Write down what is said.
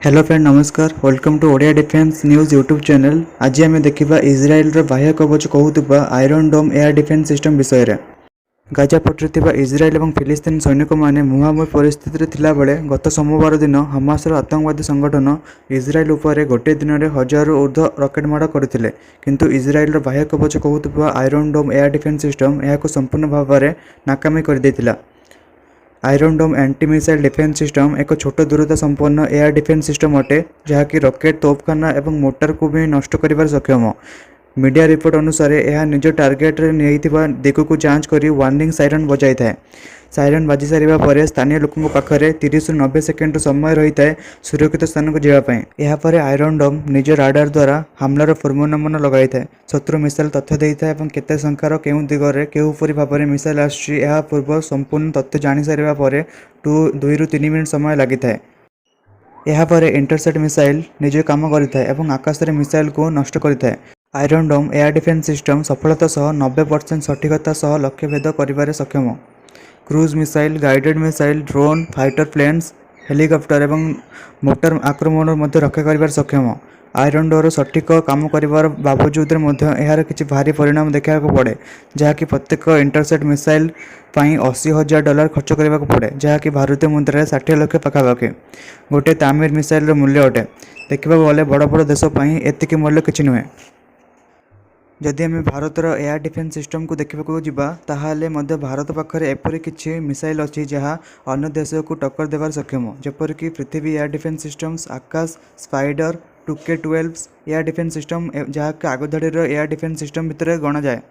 Hello friend नमस्कार welcome to Odia defence news YouTube channel. आज आम देखा इज्राएल बाह्य कवच कहूबा iron dome air defence system विषय में। गाजा पटरे इज्राएल और फिलिस्तीन सैनिक मैंने मुहांमुही परिस्थिति थिला बेले गत सोमवार दिन हमासर आतंकवादी संगठन इज्राएल उपर गोटे दिन में 1000 ऊर्ध्व रकेट माड़ करते किंतु इज्राएल बाह्य कवच कहूबा iron dome air defence system यह संपूर्ण भाव में नाकामी कर देथिला। आयरन डोम एंटी मिसाइल डिफेन्स सिस्टम एक छोट दूरता संपन्न एयर डिफेन्स सिस्टम अटे जहाँकि रकेट तोपखाना और मोटर को भी नष्ट कर सक्षम। मीडिया रिपोर्ट अनुसार यह निज टार्गेट नहीं दिग को जांच कर वार्निंग साइरन बजाई था। साइरन बाजी सारा पर स्थानीय लोकों पाखे 30 ରୁ 90 सेकेंड समय रही है सुरक्षित स्थान को जावाई। यापर आयरन डोम निज राडार द्वारा हमलार पूर्वानुमान लगाई था, शत्रु मिसाइल तथ्य देता है और केते संख्यार केउं दिगरे केउपरि भाव मिसाइल आसुछि यह पूर्व संपूर्ण तथ्य जानी सारा पर 2 ରୁ 3 मिनिट समय लगी था। यापर इंटरसेप्ट मिसाइल निज काम करिଥାଏ ଏବଂ आकाशରେ मिसाइल को नष्ट करिଥାଏ। Iron dome air defence system सफलता सह 90% सठिकता सह लक्ष्य भेद करिबारे सक्षम। Cruise missile, guided missile, drone, fighter planes, helicopter एवं मोटर आक्रमण मध्य रक्षा करिबार सक्षम। आयरन डोर सठिक काम करिबार बावजूद यार किसी भारी परिणाम देखा पड़े जहाँकि प्रत्येक इंटरसेप्ट मिसाइल पाई $80,000 खर्च करने पड़े जहाँकि भारतीय मुद्रा 60 लाख पाखापाखि गोटे तामिर मिसाइल मूल्य अटे। देखा गले बड़ बड़ देश एतिक मूल्य किसी नुहे। जदि आम भारतर एयर डिफेन्स सिस्टम को देखा जावा भारत पाखे एपरी किसी मिसाइल अच्छी जहाँ अन्य देश को टक्कर देवार सक्षम, जेपरिक Prithvi air defence systems, Akash, spider, 2K12 air defence system जहाँ आगधाड़ी एयर डिफेन्स सिस्टम भितर गणा जाए।